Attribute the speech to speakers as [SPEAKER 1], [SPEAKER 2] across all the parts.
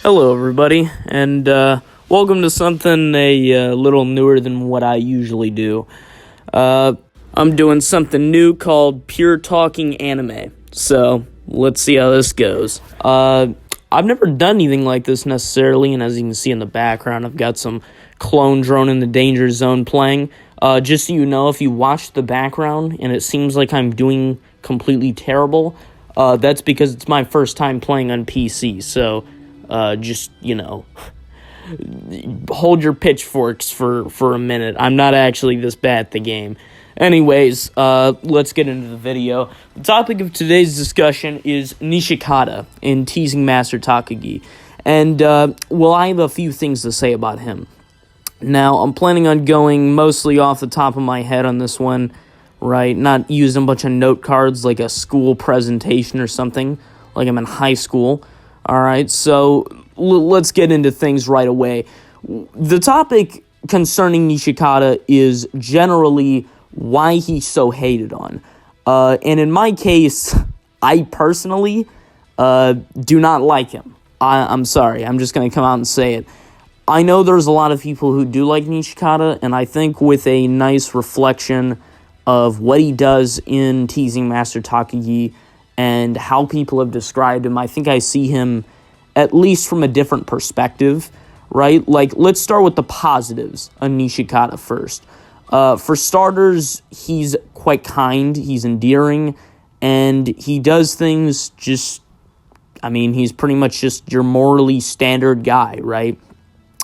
[SPEAKER 1] Hello, everybody, and welcome to something a little newer than what I usually do. I'm doing something new called Pure Talking Anime, so let's see how this goes. I've never done anything like this necessarily, and as you can see in the background, I've got some clone drone in the danger zone playing. Just so you know, if you watch the background and it seems like I'm doing completely terrible, that's because it's my first time playing on PC, so just, hold your pitchforks for a minute. I'm not actually this bad at the game. Anyways, let's get into the video. The topic of today's discussion is Nishikata in Teasing Master-Takagi. And, I have a few things to say about him. Now, I'm planning on going mostly off the top of my head on this one, right? Not using a bunch of note cards like a school presentation or something, like I'm in high school. Alright, so let's get into things right away. The topic concerning Nishikata is generally why he's so hated on. And in my case, I personally do not like him. I'm sorry, I'm just going to come out and say it. I know there's a lot of people who do like Nishikata, and I think with a nice reflection of what he does in Teasing Master-Takagi and how people have described him, I think I see him at least from a different perspective, right? Like, let's start with the positives on Nishikata first. For starters, he's quite kind, he's endearing, and he does things he's pretty much just your morally standard guy, right?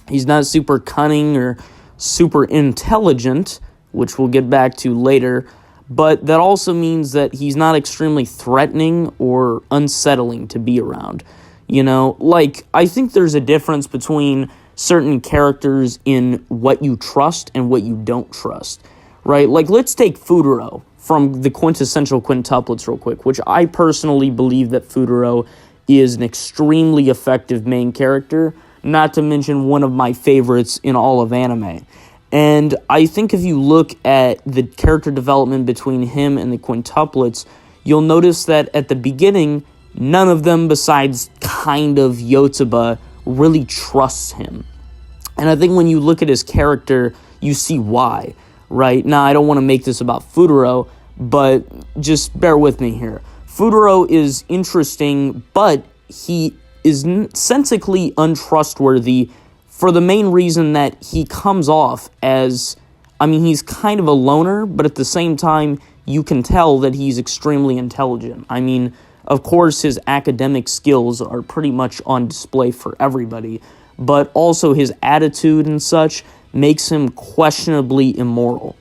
[SPEAKER 1] He's not super cunning or super intelligent, which we'll get back to later, but that also means that he's not extremely threatening or unsettling to be around. I think there's a difference between certain characters in what you trust and what you don't trust, right? Like, let's take Futaro from the quintessential quintuplets real quick, which I personally believe that Futaro is an extremely effective main character, not to mention one of my favorites in all of anime. And I think if you look at the character development between him and the quintuplets, you'll notice that at the beginning, none of them besides kind of Yotsuba really trusts him. And I think when you look at his character, you see why, right? Now, I don't want to make this about Futaro, but just bear with me here. Futaro is interesting, but he is sensically untrustworthy for the main reason that he comes off as, he's kind of a loner, but at the same time, you can tell that he's extremely intelligent. Of course, his academic skills are pretty much on display for everybody, but also his attitude and such makes him questionably immoral.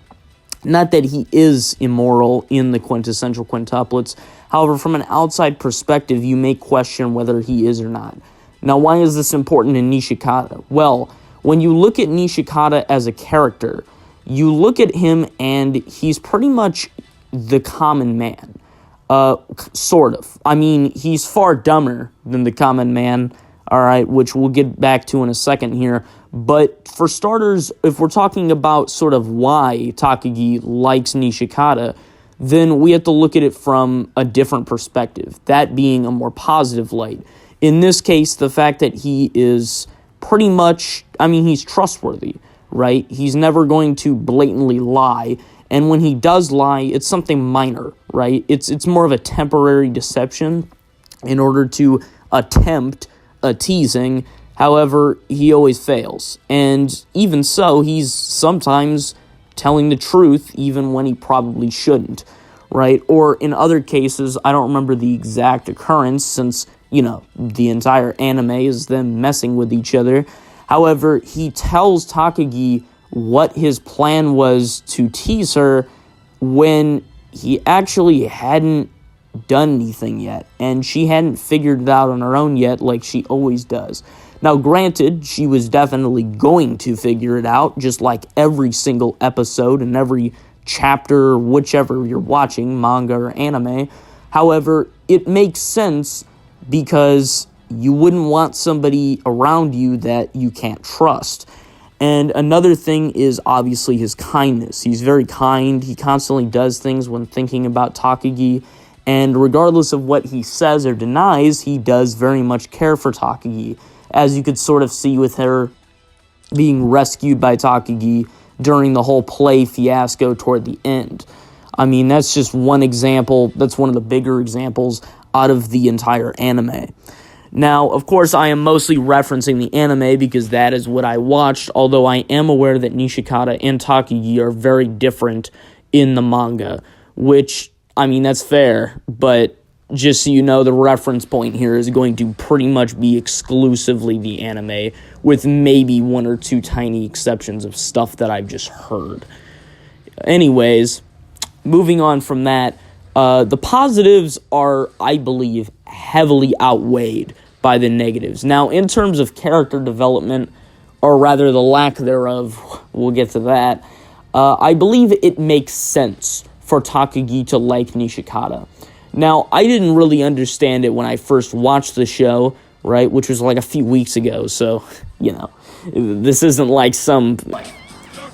[SPEAKER 1] Not that he is immoral in the quintessential quintuplets, however, from an outside perspective, you may question whether he is or not. Now, why is this important in Nishikata? Well, when you look at Nishikata as a character, you look at him and he's pretty much the common man. Sort of. He's far dumber than the common man, alright, which we'll get back to in a second here. But for starters, if we're talking about sort of why Takagi likes Nishikata, then we have to look at it from a different perspective, that being a more positive light. In this case, the fact that he is pretty much, he's trustworthy, right? He's never going to blatantly lie. And when he does lie, it's something minor, right? It's more of a temporary deception in order to attempt a teasing. However, he always fails. And even so, he's sometimes telling the truth even when he probably shouldn't, right? Or in other cases, I don't remember the exact occurrence since, the entire anime is them messing with each other. However, he tells Takagi what his plan was to tease her when he actually hadn't done anything yet, and she hadn't figured it out on her own yet like she always does. Now, granted, she was definitely going to figure it out, just like every single episode and every chapter, whichever you're watching, manga or anime. However, it makes sense because you wouldn't want somebody around you that you can't trust. And another thing is obviously his kindness. He's very kind. He constantly does things when thinking about Takagi. And regardless of what he says or denies, he does very much care for Takagi, as you could sort of see with her being rescued by Takagi during the whole play fiasco toward the end. I mean, that's just one example. That's one of the bigger examples out of the entire anime. Now, of course, I am mostly referencing the anime because that is what I watched, although I am aware that Nishikata and Takagi are very different in the manga, which, I mean, that's fair, but just so you know, the reference point here is going to pretty much be exclusively the anime, with maybe one or two tiny exceptions of stuff that I've just heard. Anyways, moving on from that, the positives are, I believe, heavily outweighed by the negatives. Now, in terms of character development, or rather the lack thereof, we'll get to that, I believe it makes sense for Takagi to like Nishikata. Now, I didn't really understand it when I first watched the show, right, which was like a few weeks ago, so, you know, this isn't like some...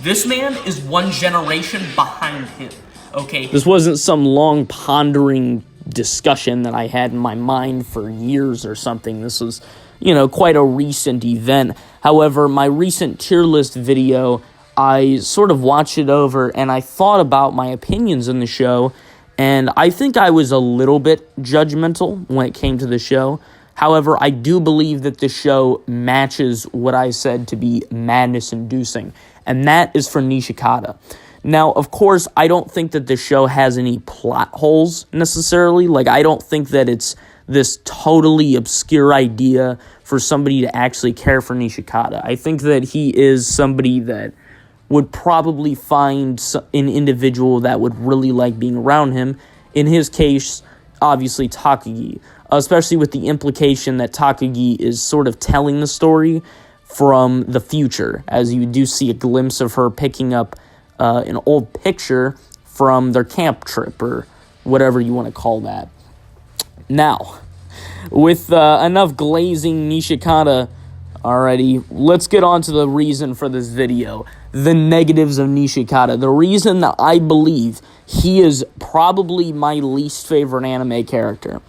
[SPEAKER 2] This man is one generation behind him, okay?
[SPEAKER 1] This wasn't some long pondering discussion that I had in my mind for years or something. This was, you know, quite a recent event. However, my recent tier list video, I sort of watched it over and I thought about my opinions on the show, and I think I was a little bit judgmental when it came to the show. However, I do believe that the show matches what I said to be madness-inducing, and that is for Nishikata. Now, of course, I don't think that the show has any plot holes, necessarily. Like, I don't think that it's this totally obscure idea for somebody to actually care for Nishikata. I think that he is somebody that would probably find an individual that would really like being around him. In his case, obviously, Takagi. Especially with the implication that Takagi is sort of telling the story from the future, as you do see a glimpse of her picking up an old picture from their camp trip, or whatever you want to call that. Now, with enough glazing Nishikata already, let's get on to the reason for this video. The negatives of Nishikata. The reason that I believe he is probably my least favorite anime character.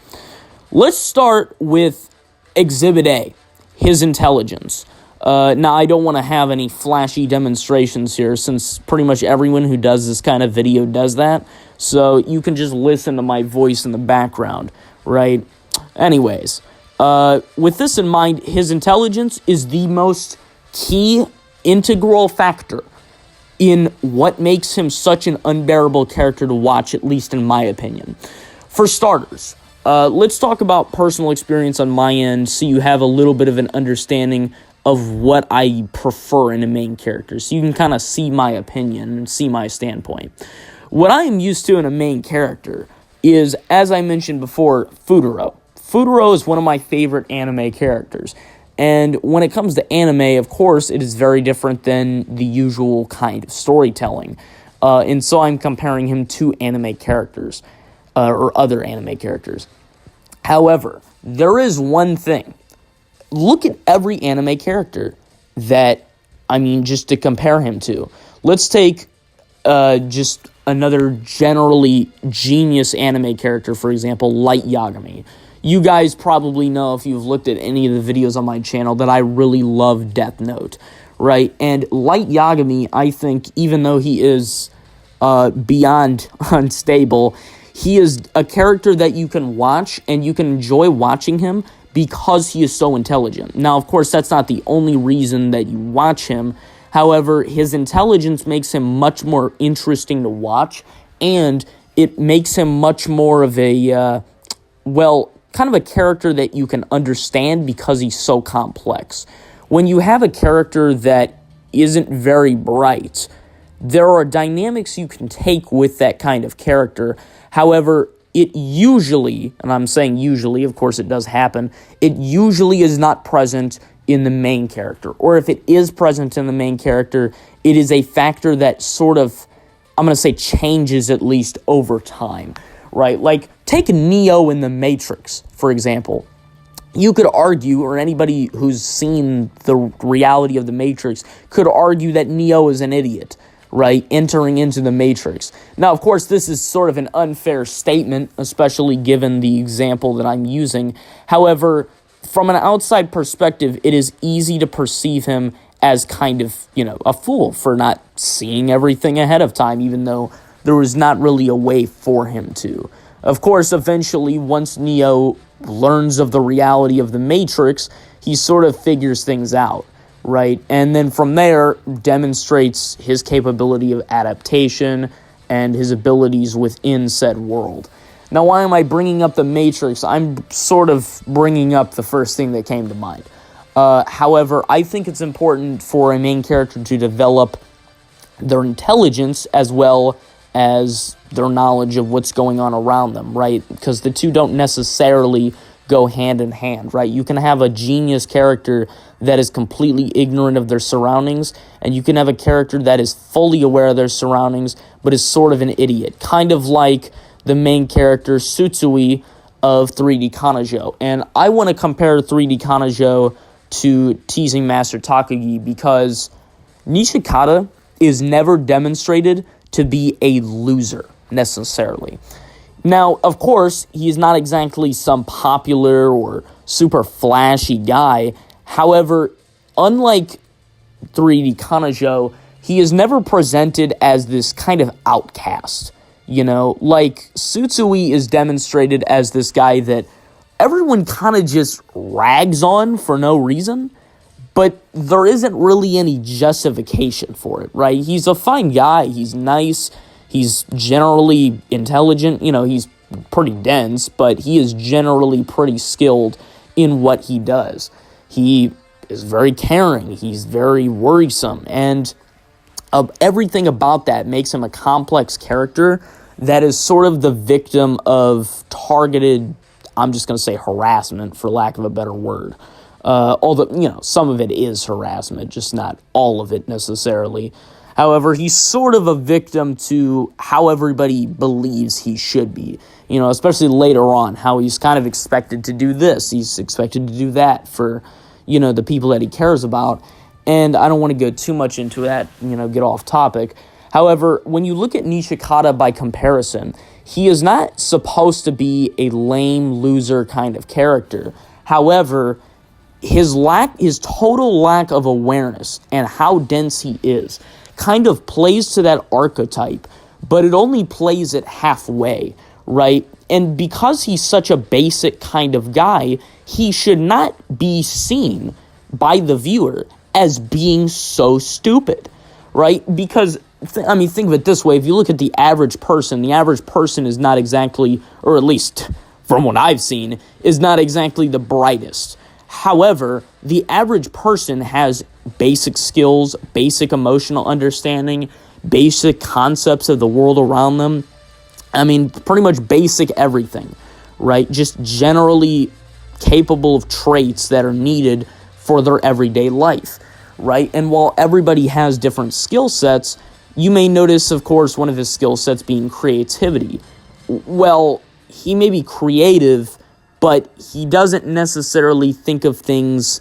[SPEAKER 1] Let's start with Exhibit A, his intelligence. Now, I don't want to have any flashy demonstrations here, since pretty much everyone who does this kind of video does that, so you can just listen to my voice in the background, right? Anyways, with this in mind, his intelligence is the most key integral factor in what makes him such an unbearable character to watch, at least in my opinion. For starters, let's talk about personal experience on my end, so you have a little bit of an understanding of what I prefer in a main character, so you can kind of see my opinion and see my standpoint. What I am used to in a main character is, as I mentioned before, Futaro. Futaro is one of my favorite anime characters, and when it comes to anime, of course, it is very different than the usual kind of storytelling, and so I'm comparing him to anime characters, or other anime characters. However, there is one thing. Look at every anime character that, I mean, just to compare him to. Let's take just another generally genius anime character, for example, Light Yagami. You guys probably know, if you've looked at any of the videos on my channel, that I really love Death Note, right? And Light Yagami, I think, even though he is beyond unstable, he is a character that you can watch, and you can enjoy watching him because he is so intelligent. Now, of course, that's not the only reason that you watch him. However, his intelligence makes him much more interesting to watch, and it makes him much more of a, kind of a character that you can understand because he's so complex. When you have a character that isn't very bright, there are dynamics you can take with that kind of character. However, it usually, and I'm saying usually, of course it does happen, it usually is not present in the main character. Or if it is present in the main character, it is a factor that sort of, I'm going to say, changes at least over time, right? Like, take Neo in The Matrix, for example. You could argue, or anybody who's seen the reality of The Matrix could argue that Neo is an idiot, right, entering into the Matrix. Now, of course, this is sort of an unfair statement, especially given the example that I'm using. However, from an outside perspective, it is easy to perceive him as kind of, a fool for not seeing everything ahead of time, even though there was not really a way for him to. Of course, eventually, once Neo learns of the reality of the Matrix, he sort of figures things out, right? And then from there, demonstrates his capability of adaptation and his abilities within said world. Now, why am I bringing up the Matrix? I'm sort of bringing up the first thing that came to mind. However, I think it's important for a main character to develop their intelligence as well as their knowledge of what's going on around them, right? Because the two don't necessarily go hand in hand, right? You can have a genius character that is completely ignorant of their surroundings, and you can have a character that is fully aware of their surroundings, but is sort of an idiot. Kind of like the main character, Tsutsui, of 3D Kanajo. And I want to compare 3D Kanajo to Teasing Master-Takagi because Nishikata is never demonstrated to be a loser, necessarily. Now, of course, he is not exactly some popular or super flashy guy. However, unlike 3D Kanajo, he is never presented as this kind of outcast. Like Tsutsui is demonstrated as this guy that everyone kind of just rags on for no reason, but there isn't really any justification for it, right? He's a fine guy, he's nice, he's generally intelligent, he's pretty dense, but he is generally pretty skilled in what he does. He is very caring, he's very worrisome, and everything about that makes him a complex character that is sort of the victim of targeted, I'm just going to say harassment for lack of a better word. Although, some of it is harassment, just not all of it necessarily. However, he's sort of a victim to how everybody believes he should be. Especially later on, how he's kind of expected to do this. He's expected to do that for, the people that he cares about. And I don't want to go too much into that, get off topic. However, when you look at Nishikata by comparison, he is not supposed to be a lame loser kind of character. However, his total lack of awareness and how dense he is kind of plays to that archetype, but it only plays it halfway, right? And because he's such a basic kind of guy, he should not be seen by the viewer as being so stupid, right? Because, think of it this way. If you look at the average person is not exactly, or at least from what I've seen, is not exactly the brightest. However, the average person has basic skills, basic emotional understanding, basic concepts of the world around them. Pretty much basic everything, right? Just generally capable of traits that are needed for their everyday life, right? And while everybody has different skill sets, you may notice, of course, one of his skill sets being creativity. Well, he may be creative, but he doesn't necessarily think of things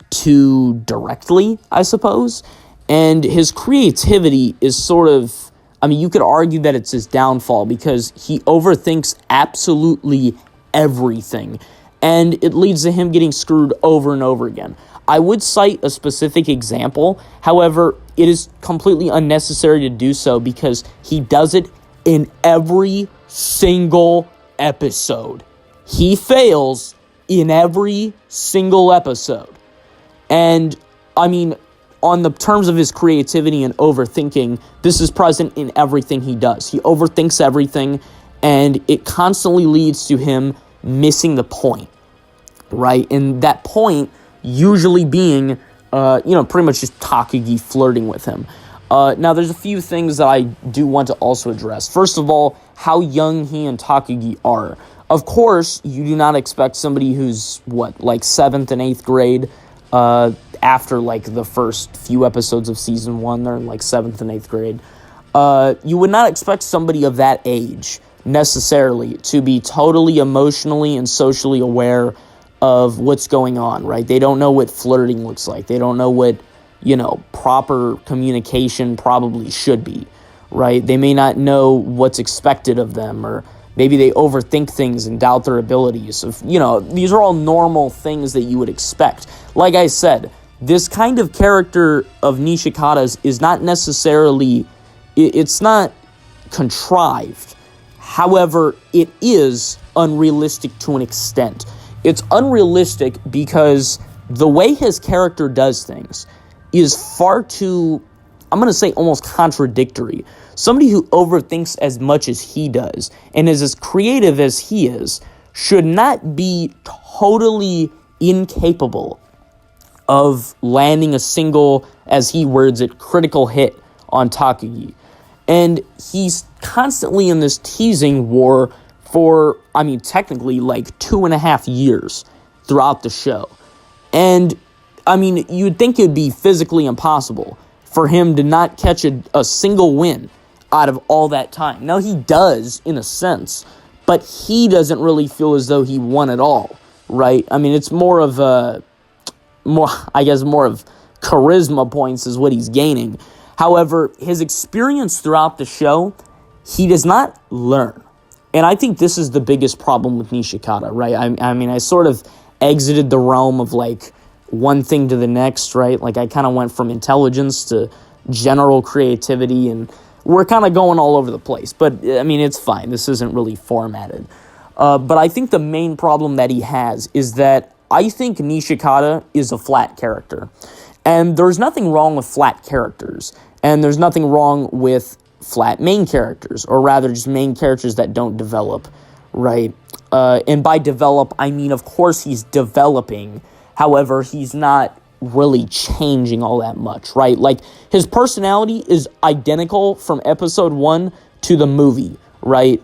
[SPEAKER 1] too directly, I suppose. And his creativity is sort of, you could argue that it's his downfall because he overthinks absolutely everything. And it leads to him getting screwed over and over again. I would cite a specific example. However, it is completely unnecessary to do so because he does it in every single episode. He fails in every single episode. And, on the terms of his creativity and overthinking, this is present in everything he does. He overthinks everything, and it constantly leads to him missing the point, right? And that point usually being, pretty much just Takagi flirting with him. Now, there's a few things that I do want to also address. First of all, how young he and Takagi are. Of course, you do not expect somebody who's, 7th and 8th grade, after, the first few episodes of Season 1, they're in, 7th and 8th grade. You would not expect somebody of that age, necessarily, to be totally emotionally and socially aware of what's going on, right? They don't know what flirting looks like. They don't know what, proper communication probably should be, right? They may not know what's expected of them, or maybe they overthink things and doubt their abilities. These are all normal things that you would expect. Like I said, this kind of character of Nishikata's is not necessarily, it's not contrived. However, it is unrealistic to an extent. It's unrealistic because the way his character does things is far too, I'm going to say, almost contradictory. Somebody who overthinks as much as he does and is as creative as he is should not be totally incapable of landing a single, as he words it, critical hit on Takagi. And he's constantly in this teasing war for, technically like 2.5 years throughout the show. And, you'd think it'd be physically impossible for him to not catch a single win out of all that time. Now, he does, in a sense, but he doesn't really feel as though he won at all, right? It's more of charisma points is what he's gaining. However, his experience throughout the show, he does not learn. And I think this is the biggest problem with Nishikata, right? I sort of exited the realm of, one thing to the next, right? I kind of went from intelligence to general creativity, and we're kind of going all over the place. But, it's fine. This isn't really formatted. But I think the main problem that he has is that I think Nishikata is a flat character. And there's nothing wrong with flat characters. And there's nothing wrong with flat main characters, or rather just main characters that don't develop, right? And by develop, of course he's developing. However, he's not really changing all that much, right? His personality is identical from episode 1 to the movie, right?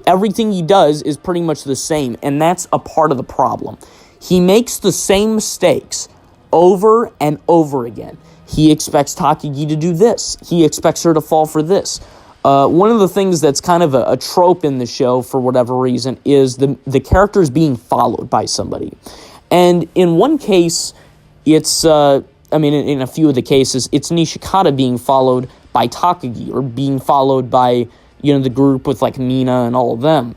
[SPEAKER 1] Everything he does is pretty much the same, and that's a part of the problem. He makes the same mistakes over and over again. He expects Takagi to do this. He expects her to fall for this. One of the things that's kind of a trope in the show, for whatever reason, is the characters being followed by somebody. And in one case, it's, in a few of the cases, it's Nishikata being followed by Takagi, or being followed by, the group with, Mina and all of them.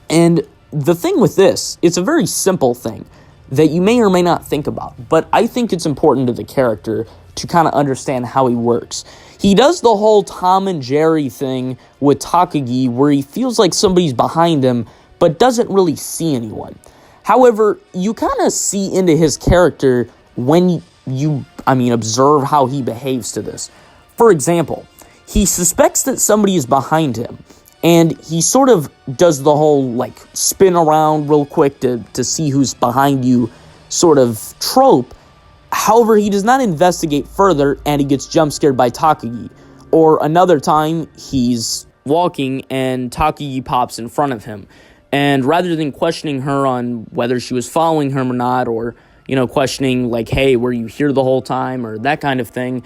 [SPEAKER 1] And the thing with this, it's a very simple thing that you may or may not think about, but I think it's important to the character to kind of understand how he works. He does the whole Tom and Jerry thing with Takagi, where he feels like somebody's behind him, but doesn't really see anyone. However, you kind of see into his character when you observe how he behaves to this. For example, he suspects that somebody is behind him, and he sort of does the whole, spin around real quick to see who's behind you sort of trope. However, he does not investigate further, and he gets jump scared by Takagi. Or another time, he's walking, and Takagi pops in front of him. And rather than questioning her on whether she was following him or not, or, questioning, hey, were you here the whole time, or that kind of thing,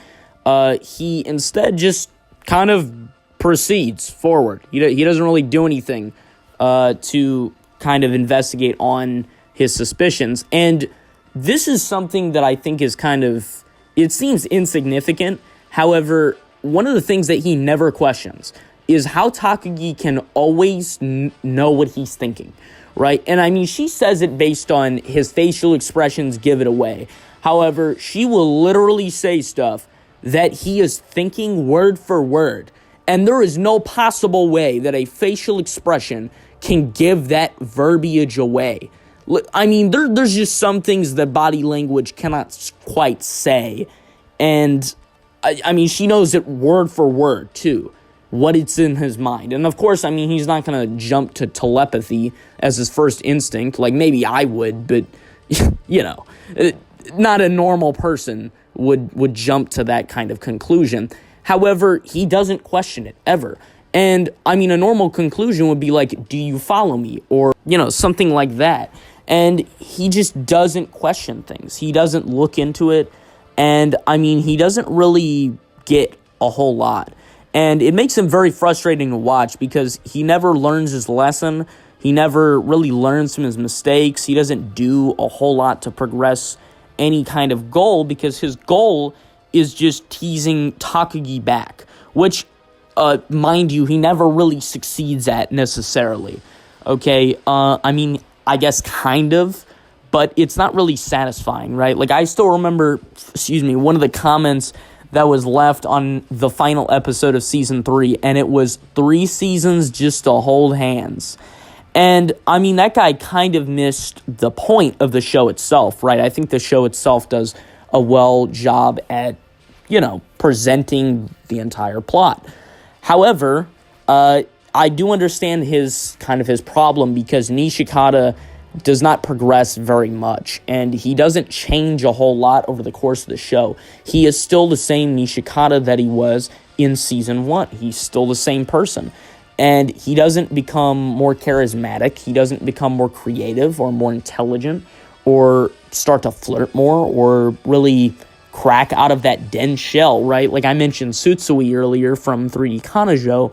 [SPEAKER 1] he instead just kind of proceeds forward. He doesn't really do anything to kind of investigate on his suspicions. And this is something that I think is it seems insignificant. However, one of the things that he never questions is how Takagi can always know what he's thinking, right? And she says it based on his facial expressions give it away. However, she will literally say stuff that he is thinking word for word. And there is no possible way that a facial expression can give that verbiage away. There's just some things that body language cannot quite say. And, she knows it word for word, too, what it's in his mind. And, of course, he's not going to jump to telepathy as his first instinct. Maybe I would, but, not a normal person would jump to that kind of conclusion. However, he doesn't question it, ever. And, a normal conclusion would be do you follow me? Or, something like that. And he just doesn't question things. He doesn't look into it. And, he doesn't really get a whole lot. And it makes him very frustrating to watch because he never learns his lesson. He never really learns from his mistakes. He doesn't do a whole lot to progress any kind of goal because his goal is just teasing Takagi back, which, mind you, he never really succeeds at necessarily. Okay, I mean, I guess kind of, but it's not really satisfying, right? Like, I still remember, one of the comments that was left on the final episode of Season 3, and it was 3 seasons just to hold hands. And, I mean, that guy kind of missed the point of the show itself, right? I think the show itself does a well job at, presenting the entire plot. However, I do understand his problem, because Nishikata does not progress very much, and he doesn't change a whole lot over the course of the show. He is still the same Nishikata that he was in Season 1. He's still the same person. And he doesn't become more charismatic. He doesn't become more creative or more intelligent or start to flirt more or really crack out of that dense shell, right? Like I mentioned Tsutsui earlier from 3D Kanajo,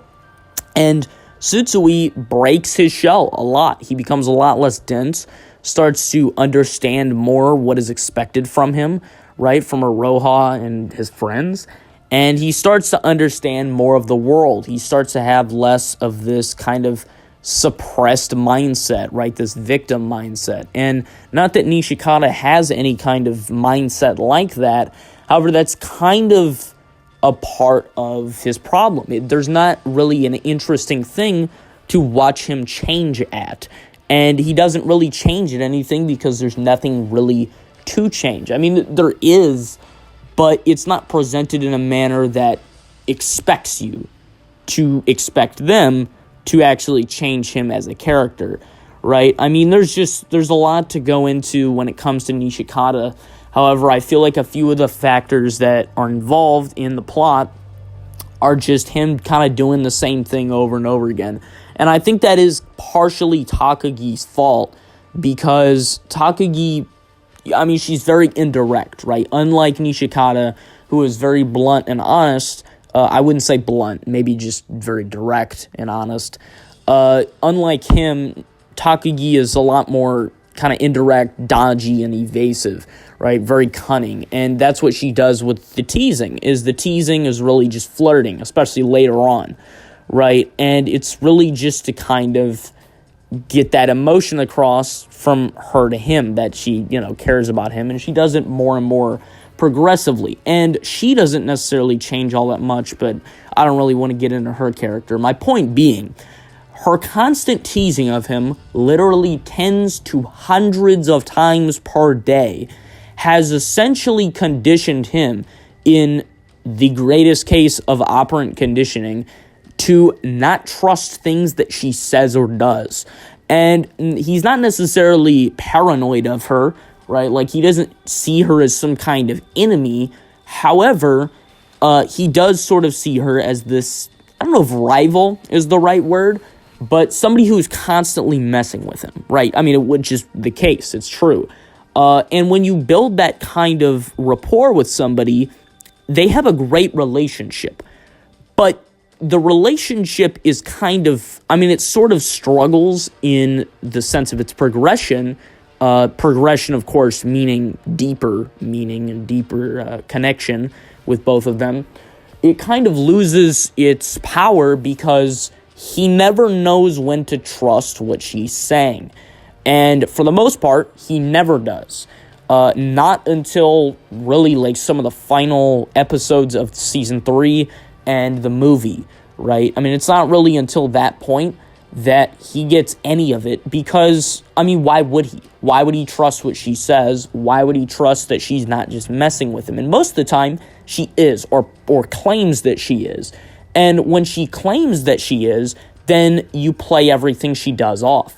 [SPEAKER 1] and Tsutsui breaks his shell a lot. He becomes a lot less dense, starts to understand more what is expected from him, right, from Aroha and his friends, and he starts to understand more of the world. He starts to have less of this kind of suppressed mindset, right, this victim mindset. And not that Nishikata has any kind of mindset like that, however, that's kind of a part of his problem. There's not really an interesting thing to watch him change at. And he doesn't really change at anything because there's nothing really to change. I mean, there is, but it's not presented in a manner that expects you to expect them to actually change him as a character, right? I mean, there's a lot to go into when it comes to Nishikata. However, I feel like a few of the factors that are involved in the plot are just him kind of doing the same thing over and over again. And I think that is partially Takagi's fault, because Takagi, I mean, she's very indirect, right? Unlike Nishikata, who is very blunt and honest. I wouldn't say blunt, maybe just very direct and honest. Unlike him, Takagi is a lot more kind of indirect, dodgy, and evasive, right? Very cunning. And that's what she does with the teasing is really just flirting, especially later on, right? And it's really just to kind of get that emotion across from her to him that she, cares about him. And she does it more and more progressively. And she doesn't necessarily change all that much, but I don't really want to get into her character. My point being, her constant teasing of him, literally tens to hundreds of times per day, has essentially conditioned him, in the greatest case of operant conditioning, to not trust things that she says or does. And he's not necessarily paranoid of her, right? Like, he doesn't see her as some kind of enemy. However, he does sort of see her as this, I don't know if rival is the right word, but somebody who's constantly messing with him, right? I mean, which is the case. It's true. And when you build that kind of rapport with somebody, they have a great relationship. But the relationship is it sort of struggles in the sense of its progression. Progression, of course, meaning deeper meaning and deeper connection with both of them. It kind of loses its power because he never knows when to trust what she's saying. And for the most part, he never does. Not until really like some of the final episodes of Season 3 and the movie, right? I mean, it's not really until that point that he gets any of it because, I mean, why would he? Why would he trust what she says? Why would he trust that she's not just messing with him? And most of the time, she is, or claims that she is. And when she claims that she is, then you play everything she does off.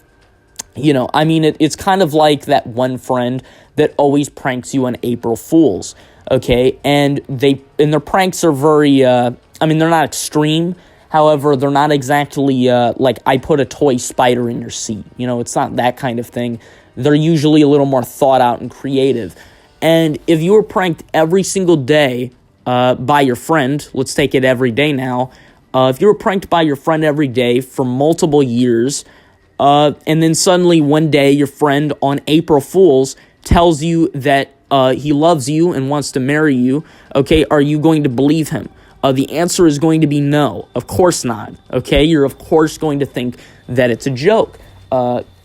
[SPEAKER 1] It's kind of like that one friend that always pranks you on April Fools, okay? And their pranks are very, they're not extreme. However, they're not exactly like I put a toy spider in your seat. It's not that kind of thing. They're usually a little more thought out and creative. And if you were pranked every single day by your friend, let's take it every day now, if you were pranked by your friend every day for multiple years, and then suddenly one day your friend on April Fool's tells you that he loves you and wants to marry you, okay, are you going to believe him? The answer is going to be no. Of course not, okay? You're, of course, going to think that it's a joke.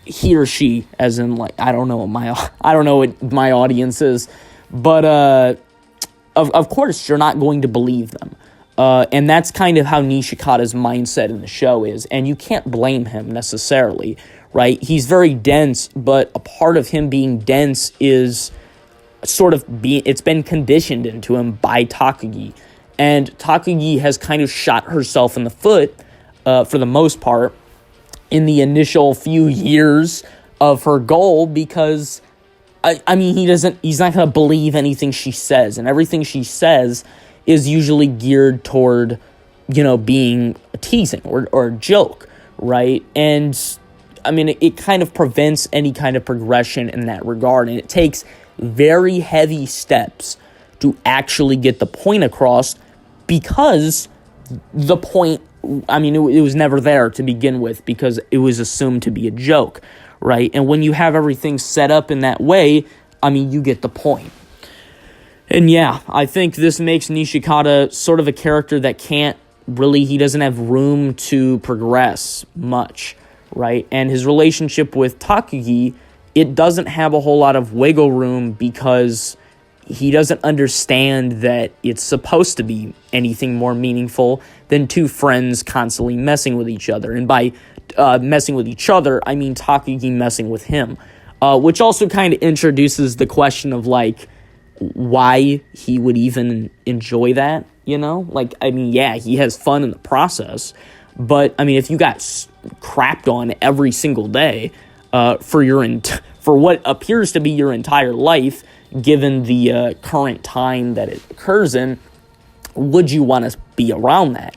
[SPEAKER 1] He or she, as in, like, I don't know what my audience is, but, of course, you're not going to believe them. And that's kind of how Nishikata's mindset in the show is, and you can't blame him necessarily, right? He's very dense, but a part of him being dense is it's been conditioned into him by Takagi. And Takagi has kind of shot herself in the foot, for the most part, in the initial few years of her goal, because I mean, he's not going to believe anything she says, and everything she says is usually geared toward, being a teasing or a joke, right? And, I mean, it kind of prevents any kind of progression in that regard, and it takes very heavy steps to actually get the point across, because the point, I mean, it was never there to begin with, because it was assumed to be a joke, right? And when you have everything set up in that way, I mean, you get the point. And yeah, I think this makes Nishikata sort of a character that he doesn't have room to progress much, right? And his relationship with Takagi, it doesn't have a whole lot of wiggle room, because he doesn't understand that it's supposed to be anything more meaningful than two friends constantly messing with each other. And by messing with each other, I mean Takagi messing with him, which also kind of introduces the question of, like, why he would even enjoy that, Like, I mean, yeah, he has fun in the process, but, I mean, if you got crapped on every single day for what appears to be your entire life, given the current time that it occurs in, would you want to be around that?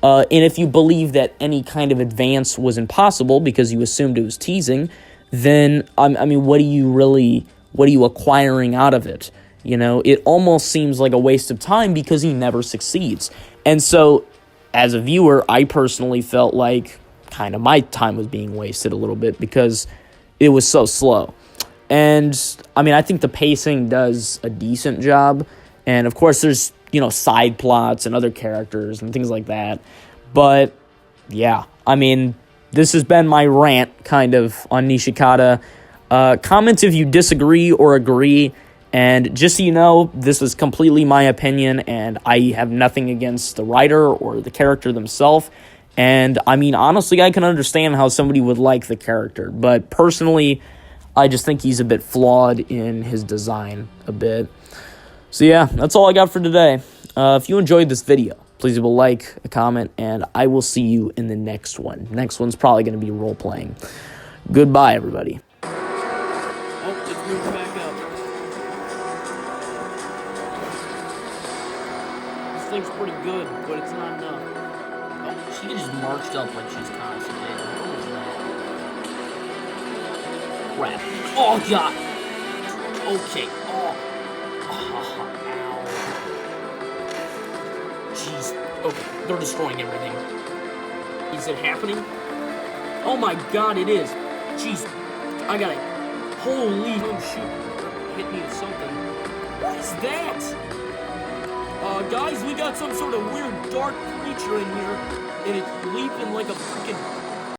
[SPEAKER 1] And if you believe that any kind of advance was impossible because you assumed it was teasing, then, I mean, what are you acquiring out of it? It almost seems like a waste of time, because he never succeeds. And so, as a viewer, I personally felt like kind of my time was being wasted a little bit, because it was so slow. And, I mean, I think the pacing does a decent job. And, of course, there's, side plots and other characters and things like that. But, yeah, I mean, this has been my rant, kind of, on Nishikata. Comment if you disagree or agree. And just so you know, this is completely my opinion, and I have nothing against the writer or the character themselves. And, I mean, honestly, I can understand how somebody would like the character. But, personally, I just think he's a bit flawed in his design a bit. So yeah, that's all I got for today. If you enjoyed this video, please leave a like, a comment, and I will see you in the next one. Next one's probably going to be role-playing. Goodbye, everybody. Oh, it's moving back up. This thing's pretty good, but it's not enough. Oh, she just marched up like she's constipated. What was that? Crap. Oh, God. Okay. Oh. Ow. Jeez. Okay, they're destroying everything. Is it happening? Oh my God, it is. Jeez. I got it. Holy. Oh, shoot. Hit me with something. What is that? Guys, we got some sort of weird dark creature in here, and it's leaping like a freaking